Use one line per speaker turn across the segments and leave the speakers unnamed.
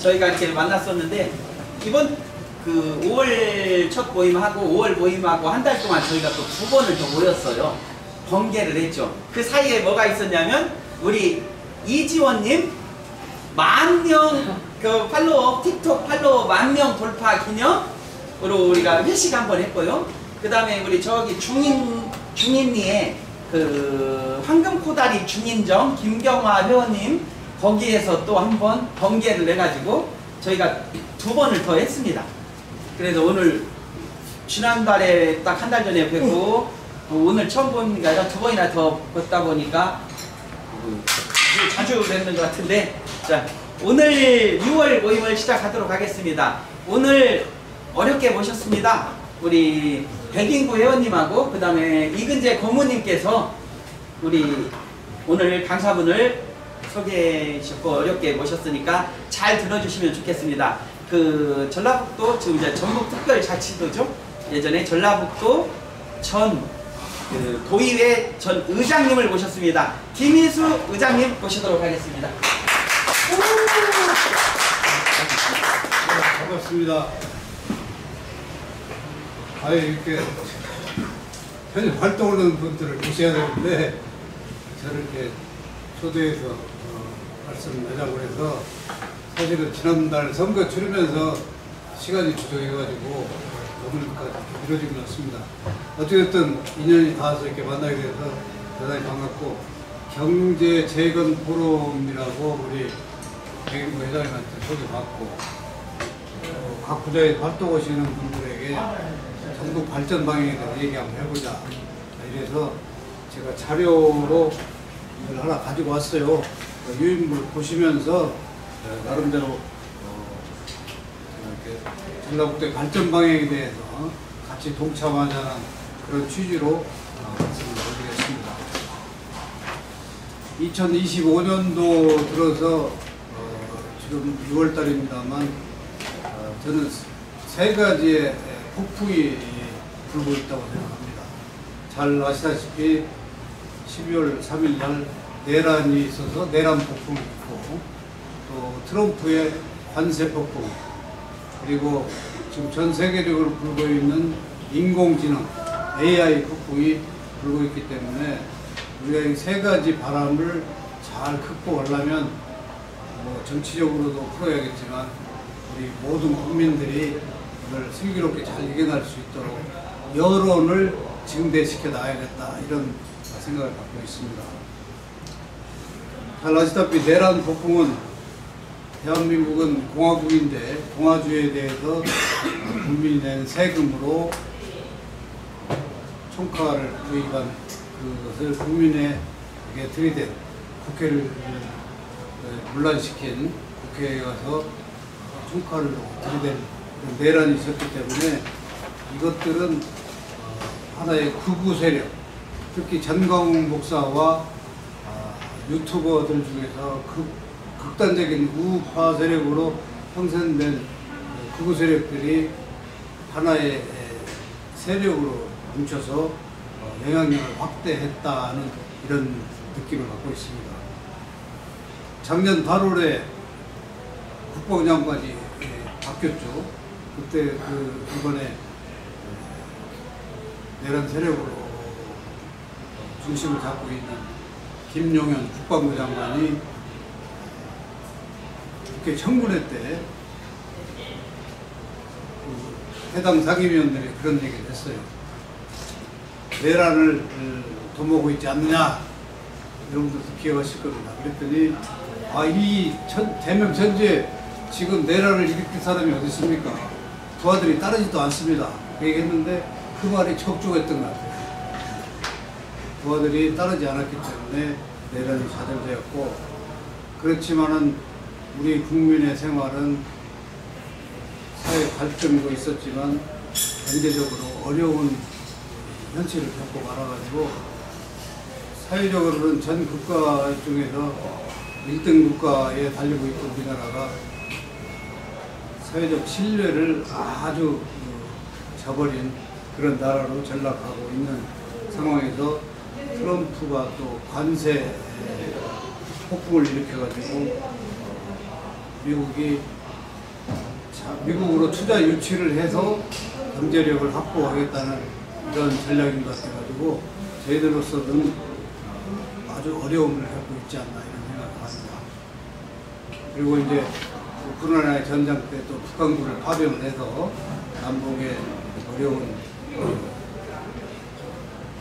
저희가 이렇게 만났었는데 이번 그 5월 첫 모임하고 5월 모임하고 한 달 동안 저희가 또 2번을 더 모였어요. 번개를 했죠. 그 사이에 뭐가 있었냐면 우리 이지원님 10,000명 그 팔로워 틱톡 팔로워 10,000명 돌파 기념으로 우리가 회식 한번 했고요. 그 다음에 우리 저기 중인리에 그 황금코다리 중인정 김경화 회원님 거기에서 또 한번 번개를 내가지고 저희가 2번을 더 했습니다. 그래서 오늘 지난달에 딱 한 달 전에 뵙고 오늘 처음 보는 게 아니라 2번이나 더 걷다 보니까 자주 뵙는 것 같은데, 자 오늘 6월 모임을 시작하도록 하겠습니다. 오늘 어렵게 모셨습니다. 우리 백인구 회원님하고 그 다음에 이근재 고모님께서 우리 오늘 강사분을 소개해주셨고 어렵게 모셨으니까 잘 들어주시면 좋겠습니다. 그 전라북도 지금 이제 전북특별자치도죠. 예전에 전라북도 전 그 도의회 전 의장님을 모셨습니다. 김희수 의장님 모시도록 하겠습니다.
반갑습니다. 아예 이렇게 현역 활동하는 분들을 모셔야 되는데 저를 이렇게 초대해서 말씀하자고 해서 사실은 지난달 선거 치르면서 시간이 부족해가지고 오늘까지 이루어진 것 같습니다. 어쨌든 인연이 닿아서 이렇게 만나게 돼서 대단히 반갑고, 경제 재건 포럼이라고 우리 백인구 회장님한테 소개받고 각 부자에 활동하시는 분들에게 전국 발전 방향에 대해서 얘기 한번 해보자. 이래서 제가 자료로 이걸 하나 가지고 왔어요. 유인물 보시면서 나름대로 이렇게 전라북도의 발전 방향에 대해서 같이 동참하자는 그런 취지로 말씀을 드리겠습니다. 2025년도 들어서 지금 6월 달입니다만 저는 3가지의 폭풍이 불고 있다고 생각합니다. 잘 아시다시피 12월 3일 날 내란이 있어서 내란 폭풍이 있고, 또 트럼프의 관세 폭풍, 그리고 지금 전 세계적으로 불고 있는 인공지능 AI 폭풍이 불고 있기 때문에 우리가 이 3가지 바람을 잘 극복하려면 정치적으로도 풀어야겠지만 우리 모든 국민들이 이걸 슬기롭게 잘 이겨낼 수 있도록 여론을 증대시켜 나가야겠다, 이런 생각을 갖고 있습니다. 잘 아시다시피 내란 폭풍은 대한민국은 공화국인데 공화주의에 대해서 국민이 낸 세금으로 총칼을 구입한 그것을 국민에게 들이댄, 국회를 문란시킨, 국회에 가서 총칼을 들이댄 내란이 있었기 때문에 이것들은 하나의 극우 세력, 특히 전광훈 목사와 유튜버들 중에서 극단적인 우파 세력으로 형성된 극우 세력들이 하나의 세력으로 뭉쳐서 영향력을 확대했다는 이런 느낌을 갖고 있습니다. 작년 8월에 국방장관이 바뀌었죠. 그때 이번에 내란 세력으로 중심을 잡고 있는 김용현 국방부 장관이 국회 청문회 때 해당 상임위원들이 그런 얘기를 했어요. 내란을 도모하고 있지 않느냐, 여러분들도 기억하실 겁니다. 그랬더니 이 대명 전제에 지금 내란을 일으킬 사람이 어디 있습니까? 부하들이 따르지도 않습니다. 그 얘기했는데 그 말이 적중했던 것 같아요. 부하들이 따르지 않았기 때문에 내란이 좌절되었고, 그렇지만은 우리 국민의 생활은 사회 발전도 있었지만 경제적으로 어려운 현실을 겪고 말아가지고 사회적으로는 전 국가 중에서 1등 국가에 달리고 있던 우리나라가 사회적 신뢰를 아주 저버린 그런 나라로 전락하고 있는 상황에서 트럼프가 또 관세 폭풍을 일으켜가지고 미국이 미국으로 투자 유치를 해서 경제력을 확보하겠다는 이런 전략인 것 같아가지고 저희들로서는 아주 어려움을 겪고 있지 않나 이런 생각을 합니다. 그리고 이제 우크라이나 전쟁 때 또 북한군을 파병을 해서 남북의 어려운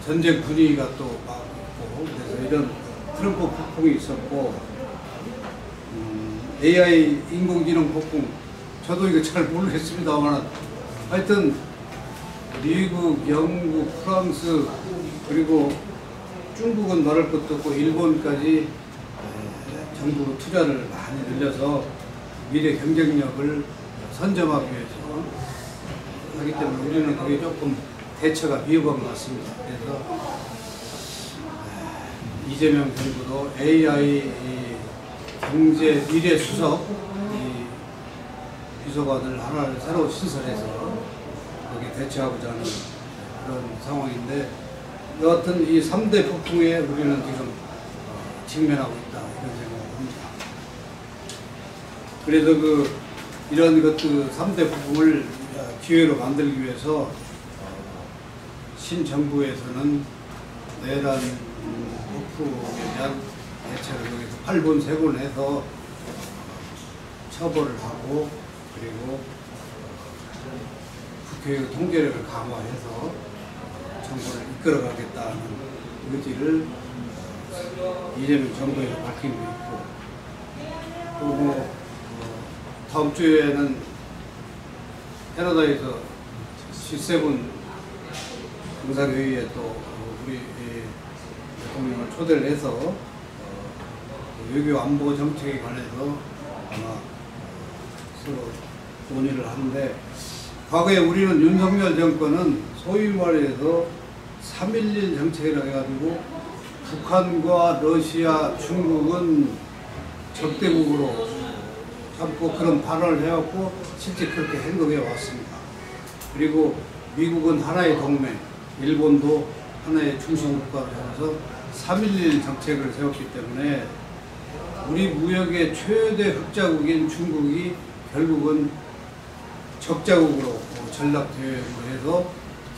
전쟁 분위기가 또 막 있고 그래서 이런 트럼프 폭풍이 있었고 AI 인공지능 폭풍 저도 이거 잘 모르겠습니다만 하여튼 미국, 영국, 프랑스 그리고 중국은 말할 것도 없고 일본까지 정부 투자를 많이 늘려서 미래 경쟁력을 선점하기 위해서 하기 때문에 우리는 그게 조금 대처가 미흡한 것 같습니다. 그래서 이재명 정부도 AI 경제 미래 수석 비서관을 하나를 새로 신설해서 거기에 대처하고자 하는 그런 상황인데 여하튼 이 3대 폭풍에 우리는 지금 직면하고 있다 이런 생각을 합니다. 그래서 이런 것들 3대 폭풍을 기회로 만들기 위해서 신정부에서는 내란 폭풍에 대한 대책을 여기서 8번, 3번 해서 처벌을 하고 그리고 국회의 통제력을 강화해서 정부를 이끌어가겠다는 의지를 이재명 정부에서 밝히고 있고 또 다음 주에는 캐나다에서 G7 정상회의에 또 우리 대통령을 초대를 해서 외교 안보 정책에 관해서 아마 서로 논의를 하는데 과거에 우리는 윤석열 정권은 소위 말해서 3.11 정책이라고 해가지고 북한과 러시아, 중국은 적대국으로 삼고 그런 발언을 해왔고 실제 그렇게 행동해 왔습니다. 그리고 미국은 하나의 동맹, 일본도 하나의 중심국가로 잡아서 3.11 정책을 세웠기 때문에 우리 무역의 최대 흑자국인 중국이 결국은 적자국으로 전락대회로 해서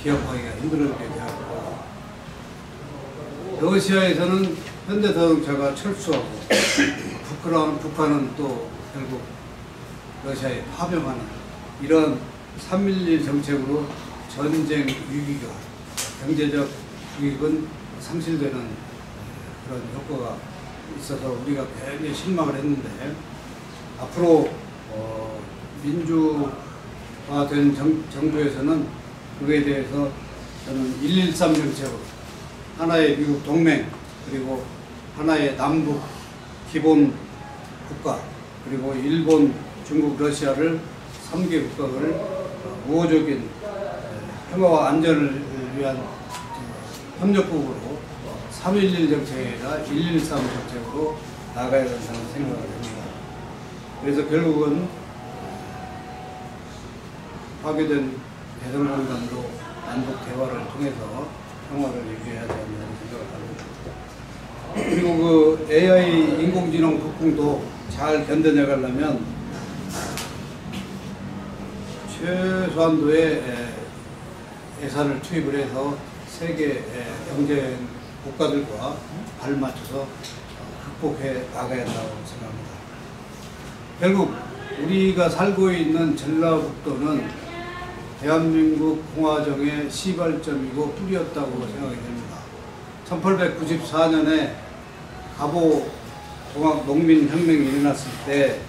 기업하기가 힘들게 되었고 러시아에서는 현대자동차가 철수하고 북한은 또 결국 러시아에 파병하는 이런 3.11 정책으로 전쟁 위기가 경제적 위기는 상실되는 그런 효과가 있어서 우리가 굉장히 실망을 했는데 앞으로 민주화된 정부에서는 그거에 대해서 저는 113 정책으로 하나의 미국 동맹 그리고 하나의 남북 기본 국가 그리고 일본, 중국, 러시아를 3개 국가를 우호적인 평화와 안전을 위한 협력국으로 3.11 정책이 아니라 113 정책으로 나가야 된다는 생각을 합니다. 그래서 결국은 파괴된 대성공단으로 남북 대화를 통해서 평화를 유지해야 된다는 생각을 합니다. 그리고 그 AI 인공지능 폭풍도 잘 견뎌내가려면 최소한도의 예산을 투입을 해서 세계 경제 국가들과 발맞춰서 극복해 나가야 한다고 생각합니다. 결국 우리가 살고 있는 전라북도는 대한민국 공화정의 시발점이고 뿌리였다고 생각이 됩니다. 1894년에 갑오 동학 농민혁명이 일어났을 때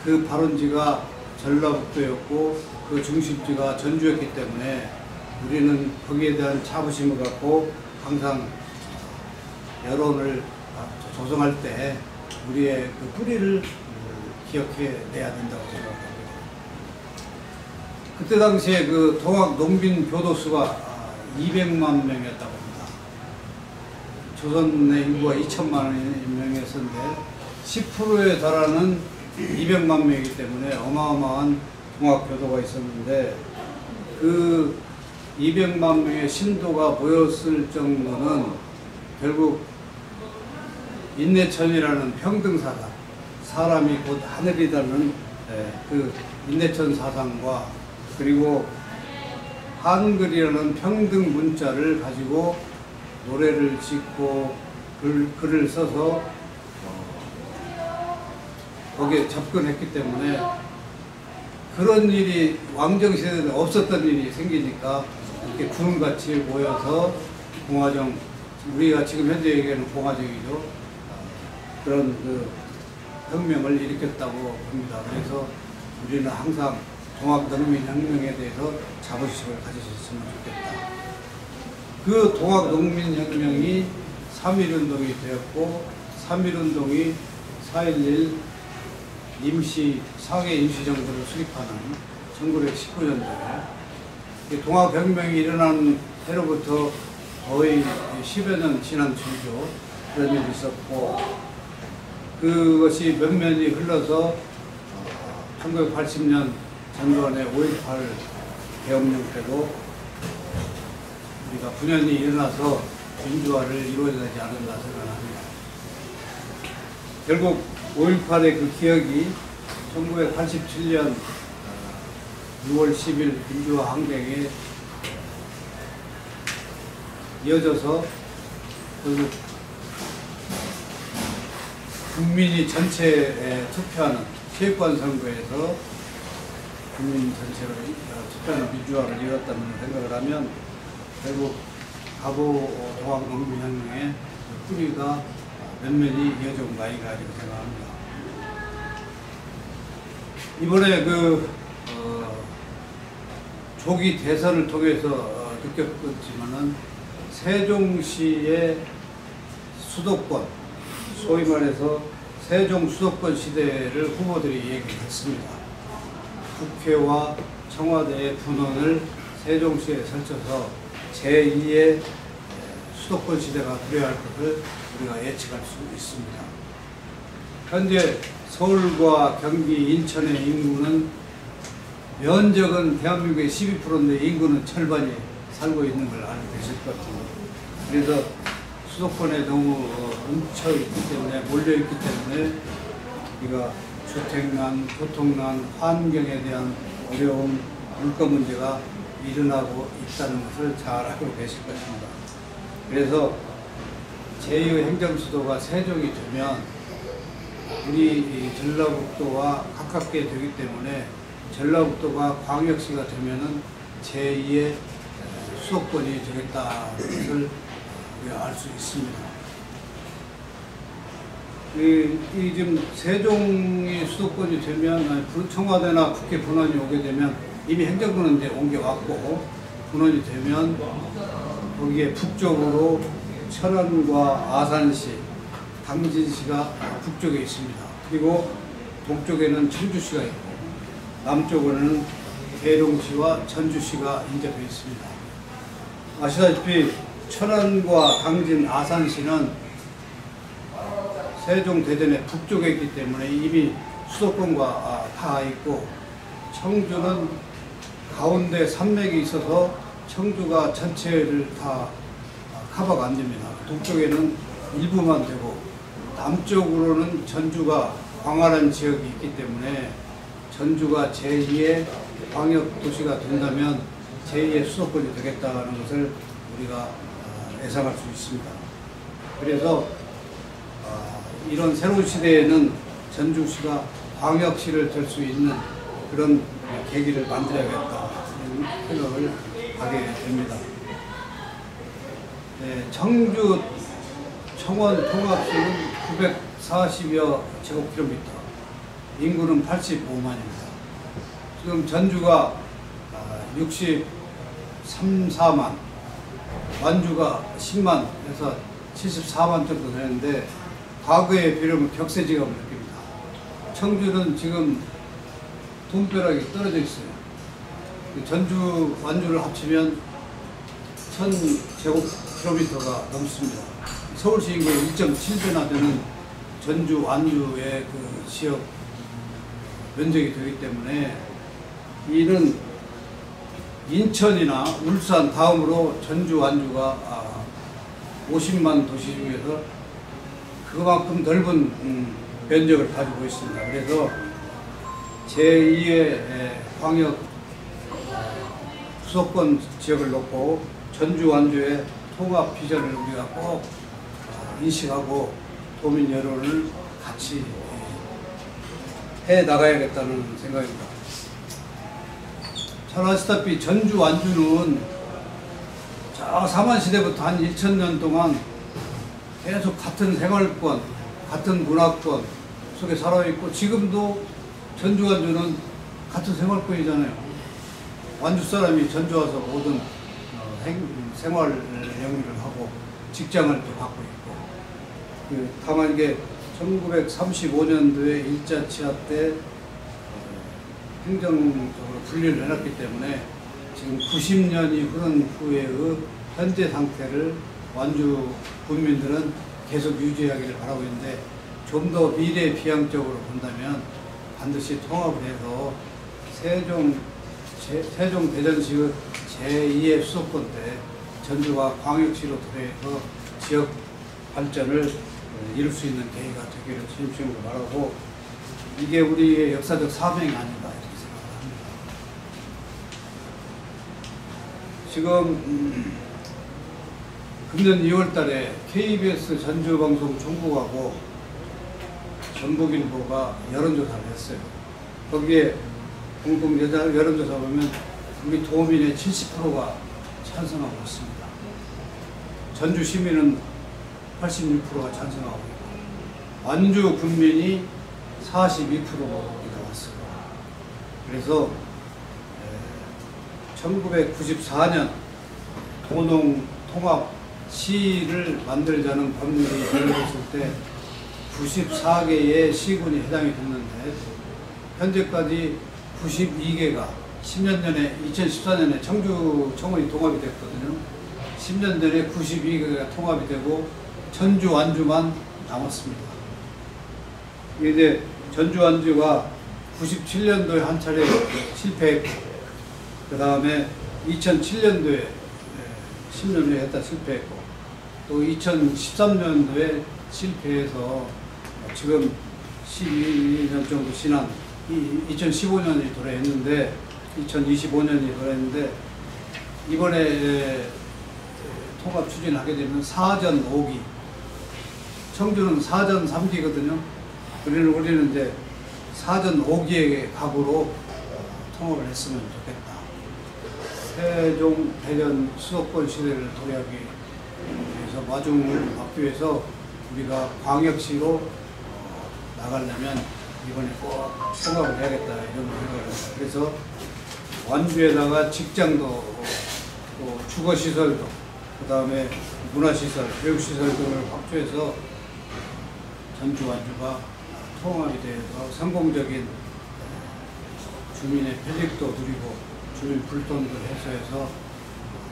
그 발원지가 전라북도였고 그 중심지가 전주였기 때문에 우리는 거기에 대한 자부심을 갖고 항상 여론을 조성할 때 우리의 그 뿌리를 기억해내야 된다고 생각합니다. 그때 당시에 그 동학 농민 교도수가 200만 명이었다고 합니다. 조선의 인구가 2천만 명이었는데 10%에 달하는 200만 명이기 때문에 어마어마한 동학 교도가 있었는데 그 200만 명의 신도가 모였을 정도는 결국 인내천이라는 평등사다. 사람이 곧 하늘이라는 그 인내천 사상과 그리고 한글이라는 평등 문자를 가지고 노래를 짓고 글을 써서 거기에 접근했기 때문에 그런 일이 왕정시대에는 없었던 일이 생기니까 이렇게 구름같이 모여서 봉화정, 우리가 지금 현재 얘기하는 봉화정이죠. 그런 그 혁명을 일으켰다고 봅니다. 그래서 우리는 항상 동학농민혁명에 대해서 자부심을 가지셨으면 좋겠다. 그 동학농민혁명이 3.1운동이 되었고 3.1운동이 4.11 상해 임시정부를 수립하는 1919년도에 동학혁명이 일어난 해로부터 거의 10여 년 지난 중이죠. 그런 일이 있었고 그것이 몇 년이 흘러서 1980년 전두환의 5.18 계엄령 때도 우리가 9년이 일어나서 민주화를 이루어야 되지 않았나 생각합니다. 결국 5.18의 그 기억이 1987년 6월 10일 민주화 항쟁에 이어져서 결국 국민이 전체에 투표하는 체육관 선거에서 국민 전체로 투표하는 민주화를 이뤘다는 생각을 하면 결국 가보 동학농민혁명의 뿌리가 면면이 이어져 온 거 아닌가 이렇게 생각합니다. 이번에 조기 대선을 통해서 느꼈지만은 세종시의 수도권, 소위 말해서 세종 수도권 시대를 후보들이 얘기했습니다. 국회와 청와대의 분원을 세종시에 설쳐서 제2의 수도권 시대가 도래할 것을 우리가 예측할 수 있습니다. 현재 서울과 경기, 인천의 인구는 면적은 대한민국의 12%인데 인구는 절반이 살고 있는 걸 알고 계실 것 같아요. 그래서 수도권에 너무 뭉쳐있기 때문에, 몰려있기 때문에 우리가 주택난, 교통난, 환경에 대한 어려움, 물가 문제가 일어나고 있다는 것을 잘 알고 계실 것입니다. 그래서 제2의 행정수도가 세종이 되면 우리 전라북도와 가깝게 되기 때문에 전라북도가 광역시가 되면은 제2의 수도권이 되겠다는 것을 우리가 알 수 있습니다. 지금 세종이 수도권이 되면 청와대나 국회 분원이 오게 되면 이미 행정부는 이제 옮겨왔고 분원이 되면 거기에 북쪽으로 천안과 아산시, 당진시가 북쪽에 있습니다. 그리고 동쪽에는 청주시가 있고 남쪽에는 계룡시와 전주시가 인접해 있습니다. 아시다시피 천안과 당진, 아산시는 세종대전의 북쪽에 있기 때문에 이미 수도권과 다 있고 청주는 가운데 산맥이 있어서 청주가 전체를 다 커버가 안 됩니다. 동쪽에는 일부만 되고 남쪽으로는 전주가 광활한 지역이 있기 때문에 전주가 제2의 광역도시가 된다면 제2의 수도권이 되겠다는 것을 우리가 예상할 수 있습니다. 그래서 이런 새로운 시대에는 전주시가 광역시를 될 수 있는 그런 계기를 만들어야겠다 이런 생각을 하게 됩니다. 네, 청주 청원 통합수는 940여 제곱킬로미터, 인구는 85만입니다. 지금 전주가 63, 4만, 완주가 10만에서 74만 정도 되는데 과거에 비하면 격세지감을 느낍니다. 청주는 지금 돈벼락이 떨어져 있어요. 전주, 완주를 합치면 1000제곱킬로미터가 넘습니다. 서울시 인구의 1.7배나 되는 전주, 완주의 그 지역 면적이 되기 때문에 이는 인천이나 울산 다음으로 전주, 완주가 50만 도시 중에서 그만큼 넓은 면적을 가지고 있습니다. 그래서 제2의 광역 수도권 지역을 놓고 전주 완주의 통합 비전을 우리가 꼭 인식하고 도민 여론을 같이 해 나가야겠다는 생각입니다. 잘 아시다시피 전주 완주는 저 사만시대부터 한 2000년 동안 계속 같은 생활권, 같은 문화권 속에 살아있고, 지금도 전주 완주는 같은 생활권이잖아요. 완주 사람이 전주 와서 모든 생활 영위를 하고 직장을 또 갖고 있고, 다만 이게 1935년도에 일자 치하 때 행정적으로 분리를 해놨기 때문에 지금 90년이 흐른 후에의 현재 상태를 완주 군민들은 계속 유지하기를 바라고 있는데, 좀 더 미래 비양적으로 본다면 반드시 통합을 해서 세종 대전시의 제2의 수도권 때 전주가 광역시로 도래해서 지역 발전을 이룰 수 있는 계기가 되기를 진심으로 바라고, 이게 우리의 역사적 사명이 아닌가 이렇게 생각합니다. 지금 금년 2월 달에 KBS 전주방송 총국하고 전북일보가 여론조사를 했어요. 거기에 공동 여론조사 보면 우리 도민의 70%가 찬성하고 있습니다. 전주 시민은 86%가 찬성하고 있고, 완주 군민이 42%가 나왔어요. 그래서 1994년 도농 통합 시를 만들자는 법률이 제정됐을 때 94개의 시군이 해당이 됐는데, 현재까지 92개가 10년 전에 2014년에 청주 청원이 통합이 됐거든요. 10년 전에 92개가 통합이 되고 전주 완주만 남았습니다. 이제 전주 완주가 97년도에 한 차례 실패했고, 그 다음에 2007년도에 10년 후에 했다 실패했고, 또 2013년도에 실패해서 지금 12년 정도 지난 2015년이 도래했는데, 2025년이 도래했는데, 이번에 통합 추진하게 되면 4전 5기, 청주는 4전 3기거든요. 우리는 이제 4전 5기의 각오로 통합을 했으면 좋겠다. 세종 대전 수도권 시대를 도래하기 위해서 마중을 막기 위해서 우리가 광역시로 나가려면 이번에 꼭 통합을 해야겠다 이런 생각을 합니다. 그래서 완주에다가 직장도 또 주거시설도 그 다음에 문화시설, 교육시설 등을 확충해서 전주 완주가 통합이 되어서 성공적인 주민의 편익도 누리고 주민 불편도 해소해서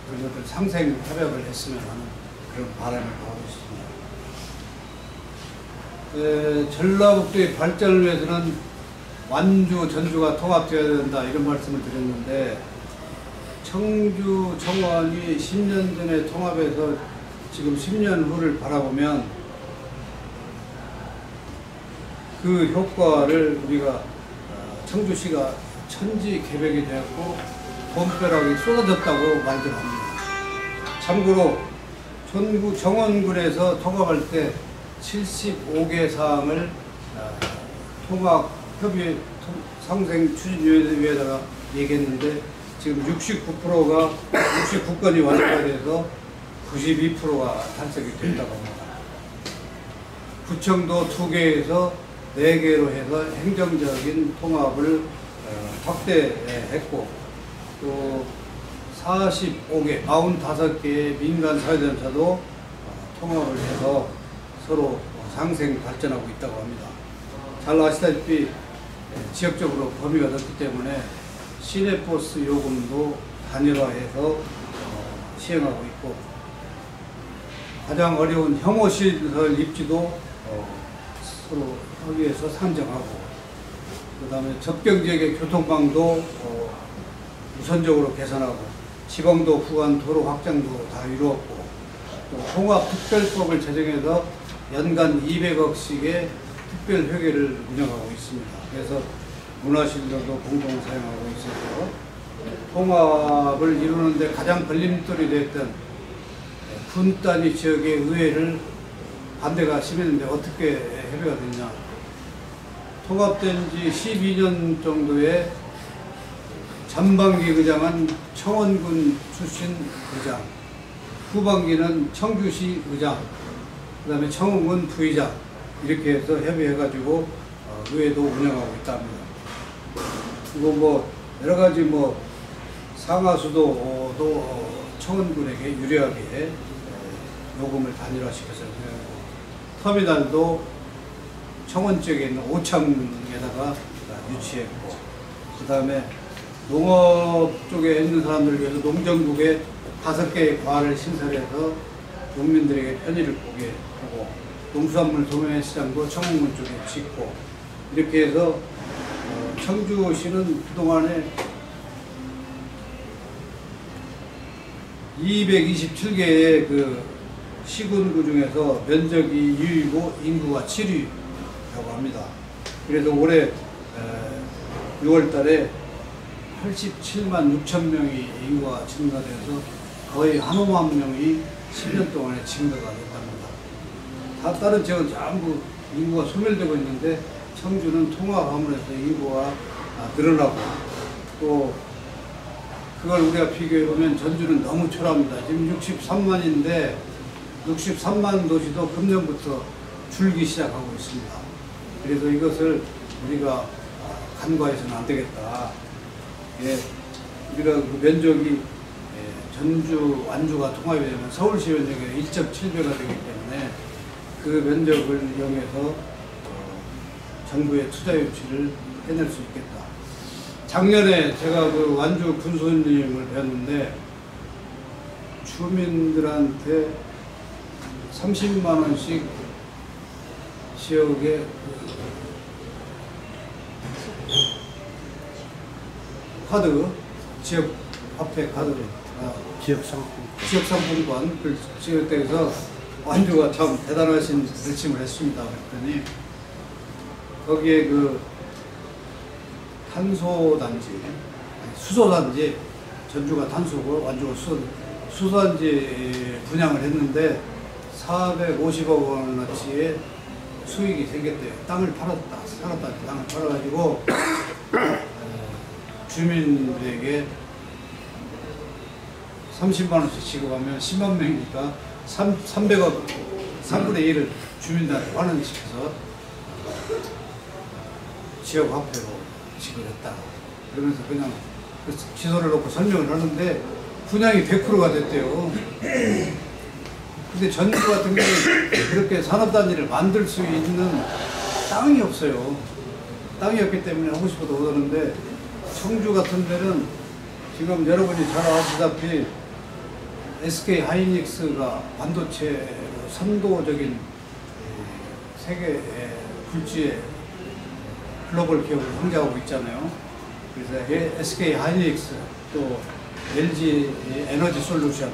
그런 것들 상생 협약을 했으면 하는 그런 바람을 가고 있습니다. 전라북도의 발전을 위해서는 완주, 전주가 통합되어야 된다 이런 말씀을 드렸는데, 청주 청원이 10년 전에 통합해서 지금 10년 후를 바라보면 그 효과를 우리가 청주시가 천지개벽이 되었고 돈벼락이 쏟아졌다고 말들 합니다. 참고로 전국 정원군에서 통합할 때 75개 사항을 통합협의 상생 추진위원회에다가 얘기했는데, 지금 69건이 완료가 돼서 92%가 달성이 됐다고 합니다. 구청도 2개에서 4개로 해서 행정적인 통합을 확대했고, 또 45개, 45개의 민간 사회단체도 통합을 해서 서로 상생 발전하고 있다고 합니다. 잘 아시다시피 지역적으로 범위가 넓기 때문에 시내버스 요금도 단일화해서 시행하고 있고, 가장 어려운 혐오시설 입지도 서로 협의해서 산정하고, 그 다음에 접경지역의 교통망도 우선적으로 개선하고, 지방도 후한 도로 확장도 다 이루었고, 또 통합특별법을 제정해서 연간 200억씩의 특별회계를 운영하고 있습니다. 그래서 문화실로도 공동 사용하고 있어서 통합을 이루는데 가장 걸림돌이 됐던 군단위 지역의 의회를 반대가 심했는데 어떻게 해결가 됐냐. 통합된 지 12년 정도에 전반기 의장은 청원군 출신 의장, 후반기는 청주시 의장, 그 다음에 청원군 부의장 이렇게 해서 협의해가지고 의회도 운영하고 있답니다. 그리고 뭐 여러 가지 뭐 상하수도도 청원군에게 유리하게 요금을 단일화시켜서 터미널도 청원 지역에 있는 오창에다가 유치했고, 그 다음에 농업 쪽에 있는 사람들을 위해서 농정국에 5개의 과를 신설해서 농민들에게 편의를 보게 하고, 농수산물 도매시장도 청원군 쪽에 짓고, 이렇게 해서 청주시는 그동안에 227개의 그 시군구 중에서 면적이 2위고 인구가 7위라고 합니다. 그래서 올해 6월 달에 87만 6천 명이 인구가 증가돼서 거의 한 5만 명이 10년 동안에 증가가 됐답니다. 다른 지역은 전부 인구가 소멸되고 있는데 청주는 통합함으로써 인구가 늘어나고, 또 그걸 우리가 비교해보면 전주는 너무 초라합니다. 지금 63만인데 63만 도시도 금년부터 줄기 시작하고 있습니다. 그래서 이것을 우리가 간과해서는 안 되겠다. 예, 우리가 그 면적이 전주, 완주가 통합이 되면 서울시 면적이 1.7배가 되기 때문에 그 면적을 이용해서 정부의 투자 유치를 해낼 수 있겠다. 작년에 제가 그 완주 군수님을 뵀는데 주민들한테 30만 원씩 지역의 카드, 지역 화폐 카드, 지역 상품권 그 지역대에서 완주가 참 대단하신 결심을 했습니다. 그랬더니 거기에 그 탄소단지, 수소단지, 전주가 탄소고 완주가 수소단지 분양을 했는데 450억 원어치의 수익이 생겼대요. 땅을 팔았다. 땅을 팔아가지고 주민들에게 30만 원씩 지급하면 10만 명이니까 300억, 3분의 1을 주민들한테 환원시켜서 지역 화폐로 지급했다. 그러면서 그냥 지도를 놓고 설명을 하는데 분양이 100%가 됐대요. 근데 전주 같은 경우는 그렇게 산업단지를 만들 수 있는 땅이 없어요. 땅이 없기 때문에 하고 싶어도 못하는데, 청주 같은 데는 지금 여러분이 잘 아시다시피 SK 하이닉스가 반도체 선도적인 세계 굴지의 글로벌 기업을 상대하고 있잖아요. 그래서 SK 하이닉스, 또 LG 에너지 솔루션,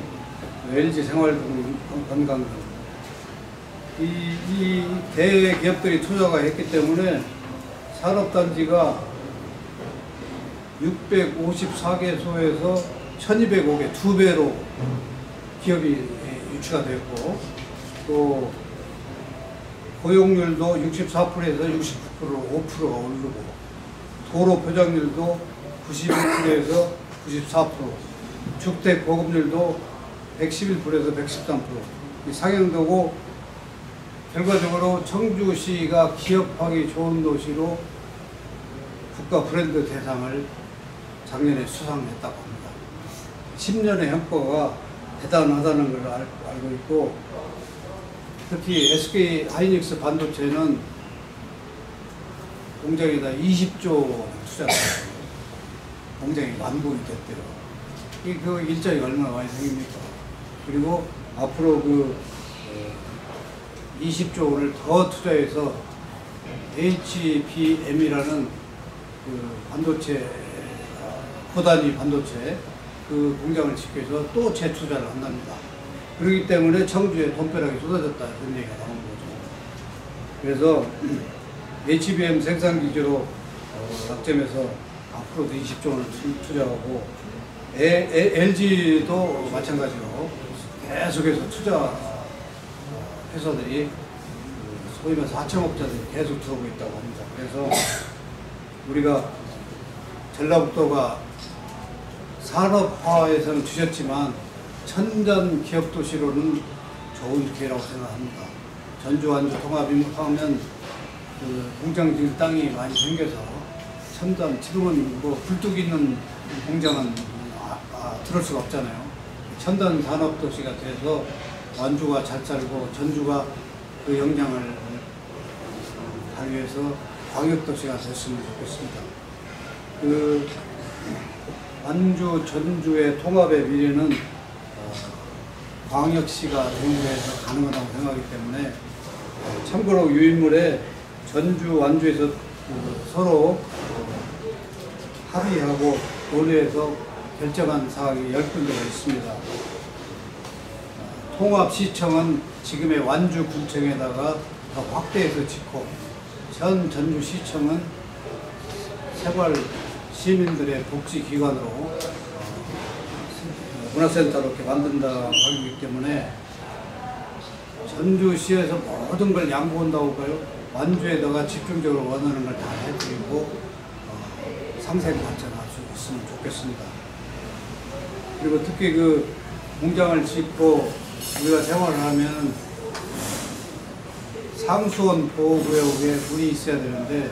LG 생활건강 등 이 대기업들이 투자가 했기 때문에 산업단지가 654개소에서 1205개, 2배로 기업이 유치가 됐고, 또 고용률도 64%에서 69%로 5%가 오르고, 도로 표적률도 91%에서 94%, 주택 보급률도 111%에서 113% 상향되고, 결과적으로 청주시가 기업하기 좋은 도시로 국가 브랜드 대상을 작년에 수상했다고 합니다. 10년의 성과가 대단하다는 걸 알고 있고, 특히 SK 하이닉스 반도체는 공장에다 20조 투자를 했어요. 공장이 완공이 됐대요. 그 일자리가 얼마나 많이 생깁니까? 그리고 앞으로 그 20조 원을 더 투자해서 HBM이라는 그 반도체, 고단위 반도체 그 공장을 짓기 위해서 또 재투자를 한답니다. 그렇기 때문에 청주에 돈벼락이 쏟아졌다 이런 얘기가 나온 거죠. 그래서 HBM 생산 기지로 낙점해서 앞으로도 20조 원을 투자하고 LG도 마찬가지로 계속해서 투자 회사들이 소위 말해서 하청업자들이 계속 들어오고 있다고 합니다. 그래서 우리가 전라북도가 산업화에서는 주셨지만 첨단 기업도시로는 좋은 기회라고 생각합니다. 전주 완주 통합하면 그 공장 지을 땅이 많이 생겨서 첨단 지금은 뭐 굴뚝 있는 공장은 들을 수가 없잖아요. 첨단 산업도시가 돼서 완주가 잘 살고 전주가 그 역량을 발휘해서 광역도시가 됐으면 좋겠습니다. 그 완주, 전주의 통합의 미래는 광역시가 대우해서 가능하다고 생각하기 때문에 참고로 유인물에 전주, 완주에서 서로 합의하고 논의해서 결정한 사항이 10군데가 있습니다. 통합시청은 지금의 완주군청에다가 더 확대해서 짓고 전 전주시청은 생활 시민들의 복지기관으로 문화센터로 이렇게 만든다고 하기 때문에 전주시에서 모든 걸 양보한다고 할까요? 완주에다가 집중적으로 원하는 걸 다 해드리고 상생 발전할 수 있으면 좋겠습니다. 그리고 특히 그 공장을 짓고 우리가 생활을 하면 상수원 보호구역에 물이 있어야 되는데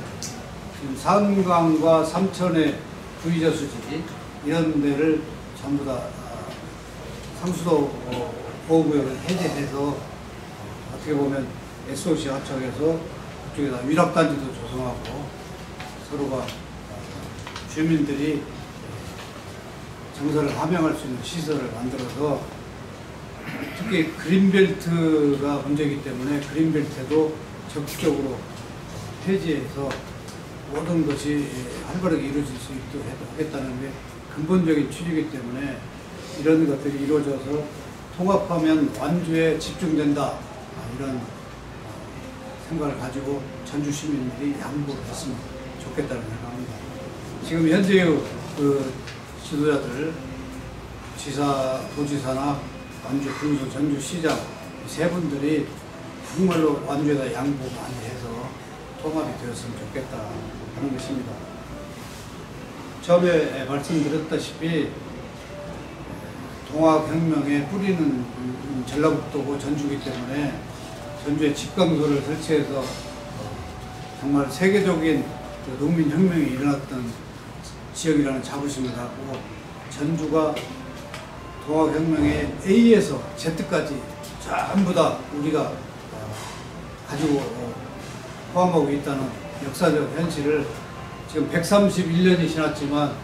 지금 산강과 삼천의 구의저수지 이런 데를 전부 다 상수도 보호구역을 해제해서 어떻게 보면 SOC 하청해서 그쪽에다 위락단지도 조성하고 서로가 주민들이 정서를 함양할 수 있는 시설을 만들어서 특히 그린벨트가 문제이기 때문에 그린벨트도 적극적으로 폐지해서 모든 것이 활발하게 이루어질 수 있도록 하겠다는 게 근본적인 취지이기 때문에 이런 것들이 이루어져서 통합하면 완주에 집중된다 이런 생각을 가지고 전주 시민들이 양보를 했으면 좋겠다는 생각합니다. 지금 현재의 그 지도자들 지사, 도지사나 완주 군수, 전주시장 세 분들이 정말로 완주에다 양보 많이 해서 통합이 되었으면 좋겠다 하는 것입니다. 처음에 말씀드렸다시피 동학혁명의 뿌리는 전라북도고 전주이기 때문에 전주에 집강소를 설치해서 정말 세계적인 농민혁명이 일어났던 지역이라는 자부심을 갖고 전주가 동학혁명의 A에서 Z까지 전부 다 우리가 가지고 포함하고 있다는 역사적 현실을 지금 131년이 지났지만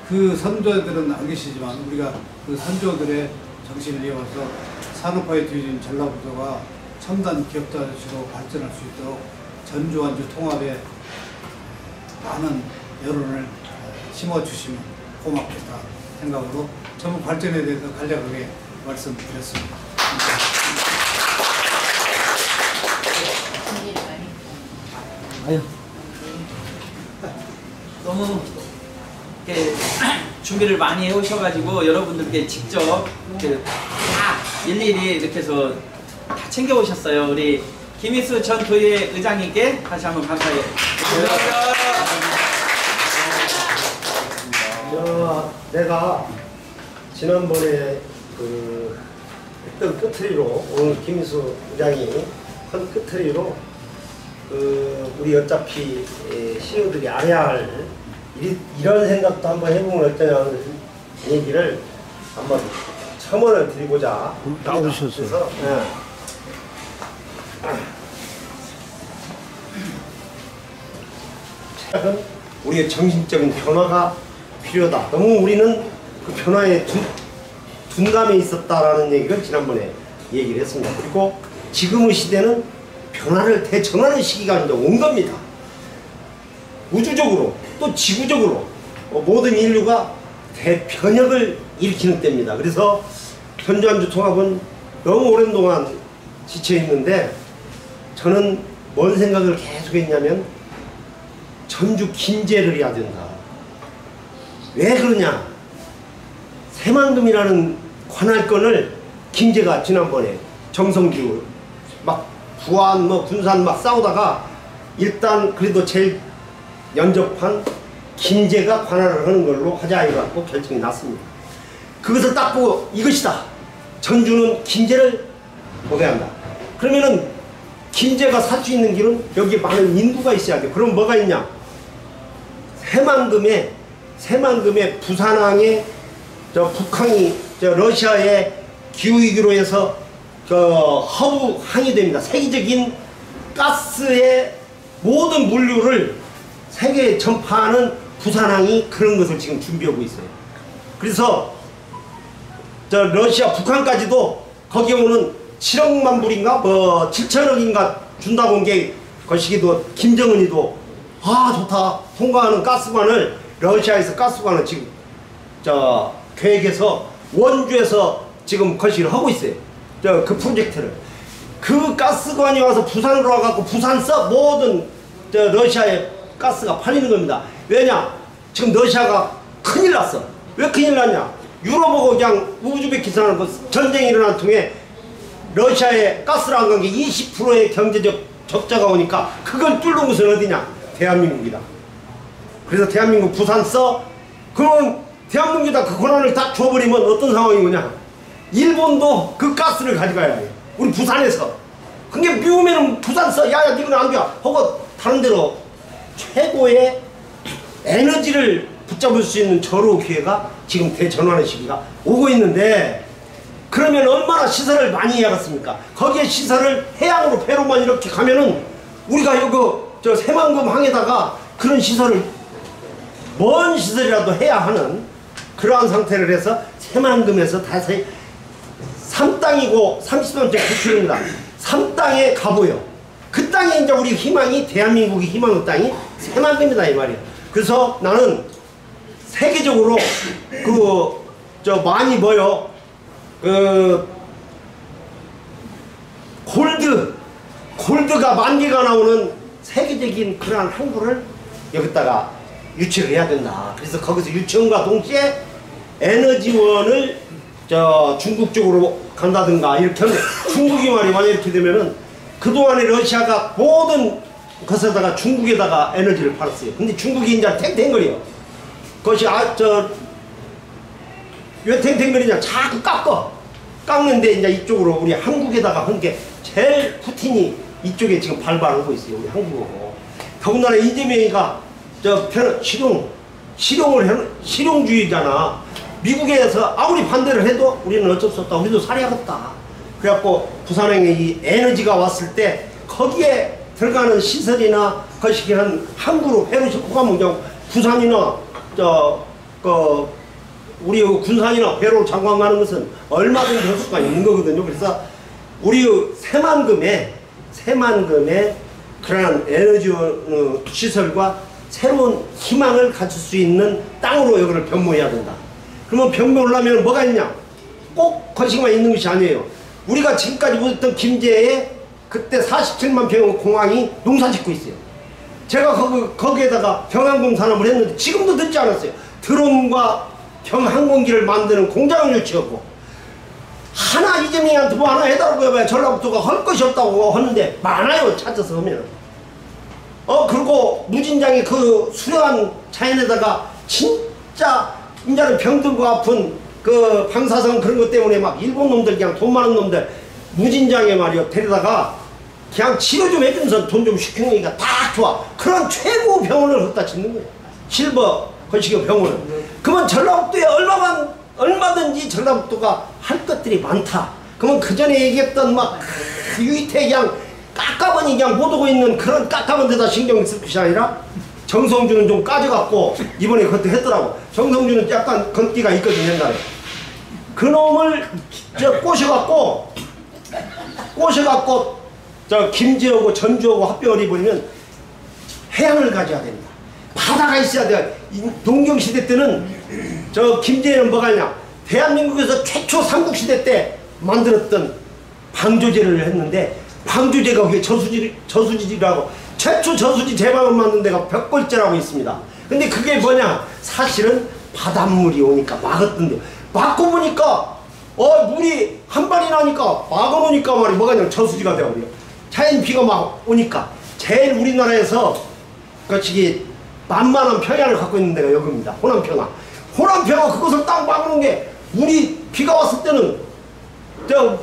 그 선조들은 안 계시지만 우리가 그 선조들의 정신을 이어서 산업화에 뒤진 전라북도가 첨단 기업도시로 발전할 수 있도록 전주 완주 통합에 많은 여론을 심어주시면 고맙겠다 생각으로 전북 발전에 대해서 간략하게 말씀드렸습니다.
아유, 너무 이렇게 준비를 많이 해오셔가지고 여러분들께 직접 다 일일이 이렇게 해서 다 챙겨오셨어요. 우리 김희수 전 도의 의장님께 다시 한번 감사해요.
내가 지난번에 그 했던 끝트리로 오늘 김희수 의장이 한 끝트리로 우리 어차피 시의들이 알아야 할 이런 생각도 한번 해보면 어떠냐는 얘기를 한번 첨언을 드리고자
나오셨어요.
최근 우리의 정신적인 변화가 필요하다. 너무 우리는 그 변화에 둔감해 있었다라는 얘기를 지난번에 얘기를 했습니다. 그리고 지금의 시대는 변화를 대전하는 시기가 이제 온 겁니다. 우주적으로 또 지구적으로 모든 인류가 대변혁을 일으키는 때입니다. 그래서 전주 완주 통합은 너무 오랜 동안 지쳐 있는데 저는 뭔 생각을 계속 했냐면 전주 김제를 해야 된다. 왜 그러냐? 새만금이라는 관할권을 김제가 지난번에 정성주 막 부안 뭐 군산 막 싸우다가 일단 그래도 제일 연접한 김제가 관할을 하는 걸로 하자 해갖고 결정이 났습니다. 그것을 딱 보고 이것이다. 전주는 김제를 먹어야 한다. 그러면은 김제가 살 수 있는 길은 여기 많은 인구가 있어야 돼. 그럼 뭐가 있냐? 새만금에 부산항에 저 북항이 저 러시아의 기후위기로 해서 그 허브 항이 됩니다. 세계적인 가스의 모든 물류를 세계에 전파하는 부산항이 그런 것을 지금 준비하고 있어요. 그래서 저 러시아 북한까지도 거기에 오는 7억만 불인가 뭐 7천억인가 준다고 한 게 거시기도 김정은이도 아 좋다 통과하는 가스관을 러시아에서 가스관을 지금 저 계획해서 원주에서 지금 거시기를 하고 있어요. 저 그 프로젝트를 그 가스관이 와서 부산으로 와갖고 부산서 모든 저 러시아에 가스가 팔리는 겁니다. 왜냐? 지금 러시아가 큰일 났어. 왜 큰일 났냐? 유럽하고 그냥 우즈베키스탄은 그 전쟁이 일어난 통에 러시아에 가스를 안 간 게 20%의 경제적 적자가 오니까 그걸 뚫는 것은 어디냐? 대한민국이다. 그래서 대한민국 부산서 그러면 대한민국에다 그 권한을 다 줘버리면 어떤 상황이 오냐? 일본도 그 가스를 가져가야 해. 우리 부산에서. 그게 미우면은 부산서 야야 니는 안 돼. 하고 다른 데로 최고의 에너지를 붙잡을 수 있는 저로 기회가 지금 대전환의 시기가 오고 있는데 그러면 얼마나 시설을 많이 해야겠습니까? 거기에 시설을 해양으로 배로만 이렇게 가면은 우리가 여기 저 새만금 항에다가 그런 시설을 먼 시설이라도 해야 하는 그러한 상태를 해서 새만금에서 다시 3땅이고 33.9km입니다. 3땅에 가보여. 그 땅에 이제 우리 희망이 대한민국의 희망의 땅이 새만금이다 이 말이야. 그래서 나는 세계적으로 저 많이 뭐요 골드가 만개가 나오는 세계적인 그러한 항구를 여기다가 유치를 해야 된다. 그래서 거기서 유치원과 동시에 에너지원을 저 중국 쪽으로 간다든가 이렇게 하면 중국이 말이 만약 이렇게 되면은 그동안에 러시아가 모든 것에다가 중국에다가 에너지를 팔았어요. 근데 중국이 이제 탱탱거려. 그것이 왜 탱탱거리냐? 자꾸 깎는데 이제 이쪽으로 우리 한국에다가 한 게 제일 푸틴이 이쪽에 지금 발발하고 있어요. 우리 한국하고. 더군다나 이재명이가 실용주의잖아. 미국에서 아무리 반대를 해도 우리는 어쩔 수 없다. 우리도 살아야겠다. 그래갖고 부산행에 이 에너지가 왔을 때 거기에 들어가는 시설이나 거시기한 항구로 배로 싣고 가면 그냥 부산이나 우리 군산이나 배로 장관 가는 것은 얼마든지 할 수가 있는 거거든요. 그래서 우리 새만금에 그러한 에너지 시설과 새로운 희망을 가질 수 있는 땅으로 여기를 변모해야 된다. 그러면 변모를 하면 뭐가 있냐? 꼭 거시기만 있는 것이 아니에요. 우리가 지금까지 보셨던 김제에 그때 47만 평의 공항이 농사 짓고 있어요. 제가 거기에다가 경항공 산업을 했는데 지금도 듣지 않았어요. 드론과 경항공기를 만드는 공장을 유치하고 하나 이재명한테 뭐 하나 해달라고 해봐야 전라북도가 할 것이 없다고 하는데 많아요. 찾아서 하면 그리고 무진장이 그 수려한 자연에다가 진짜 이제는 병들고 아픈 그 방사선 그런 것 때문에 막 일본 놈들 그냥 돈 많은 놈들 무진장에 말이요 데려다가 그냥 치료 좀 해주면서 돈 좀 시키니까 딱 좋아. 그런 최고 병원을 갖다 짓는 거예요. 실버 거시기 병원을. 그러면 전라북도에 얼마든지 전라북도가 할 것들이 많다. 그러면 그 전에 얘기했던 막 유이태 그냥 깎아보니 그냥 못 오고 있는 그런 깎아본 데다 신경 쓸 것이 아니라 정성주는 좀 까져갖고 이번에 그것도 했더라고. 정성주는 약간 건기가 있거든 옛날에. 그 놈을 꼬셔갖고 저 김제하고 전주하고 합병을 해버리면 해양을 가져야 됩니다. 바다가 있어야 돼. 동경시대 때는 저 김제에는 뭐가 있냐? 대한민국에서 최초 삼국시대 때 만들었던 방조제를 했는데 방조제가 그게 저수지라고 최초 저수지 제방을 만든 데가 벽골제라고 있습니다. 근데 그게 뭐냐? 사실은 바닷물이 오니까 막았던데, 막고 보니까 물이 한 발이 나니까 막아놓으니까 말이 뭐가 아니라 저수지가 되어버려. 자연 비가 막 오니까. 제일 우리나라에서 그치기 만만한 평야를 갖고 있는 데가 여기입니다. 호남평야. 호남평야 그것을 딱 막아놓은 게, 물이 비가 왔을 때는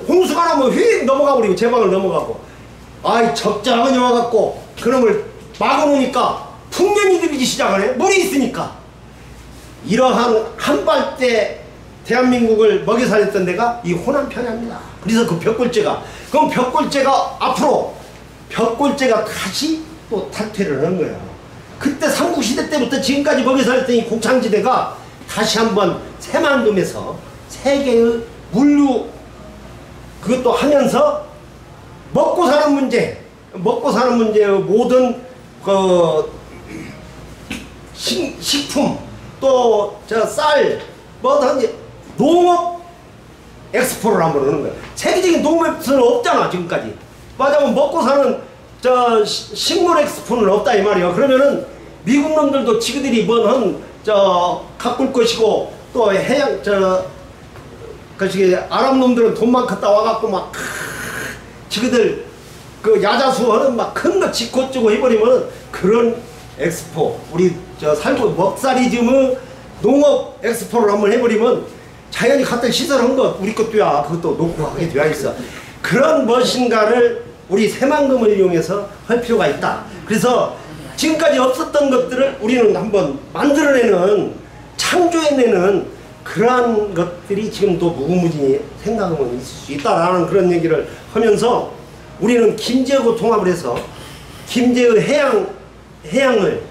홍수가 나면 휙 넘어가 버리고 제방을 넘어가고, 아이 적장은 와갖고 그놈을 막아놓으니까 풍년이 들기 시작하네. 물이 있으니까. 이러한 한발대 대한민국을 먹여 살렸던 데가 이 호남평야입니다. 그래서 그 벽골제가, 그럼 벽골제가 앞으로 벽골제가 다시 또 탈퇴를 한 거야. 그때 삼국시대 때부터 지금까지 먹여 살렸던 이 곡창지대가 다시 한번 새만금에서 세계의 물류 그것도 하면서 먹고 사는 문제의 모든 그 식품 또 저 쌀 뭐든지 농업 엑스포를 한번 하는 거야. 세계적인 농업 엑스포는 없잖아 지금까지. 맞아면 먹고 사는 저 식물 엑스포는 없다 이 말이야. 그러면은 미국 놈들도 지그들이 뭔 가꿀 것이고, 또 해양 그것이 아랍 놈들은 돈만 갖다 와갖고 막 지그들 그 야자수원은 막 큰 거 짓고 찌고 해버리면은 그런 엑스포, 우리 살고 먹사리즘의 농업 엑스포를 한번 해버리면 자연이 갖다 시설한 것 우리 것도야. 그것도 놓고 하게 되어 있어. 그런 무엇인가를 우리 새만금을 이용해서 할 필요가 있다. 그래서 지금까지 없었던 것들을 우리는 한번 만들어내는, 창조해내는 그러한 것들이 지금도 무궁무진히 생각하면 있을 수 있다라는 그런 얘기를 하면서, 우리는 김제하고 통합을 해서 김제의 해양을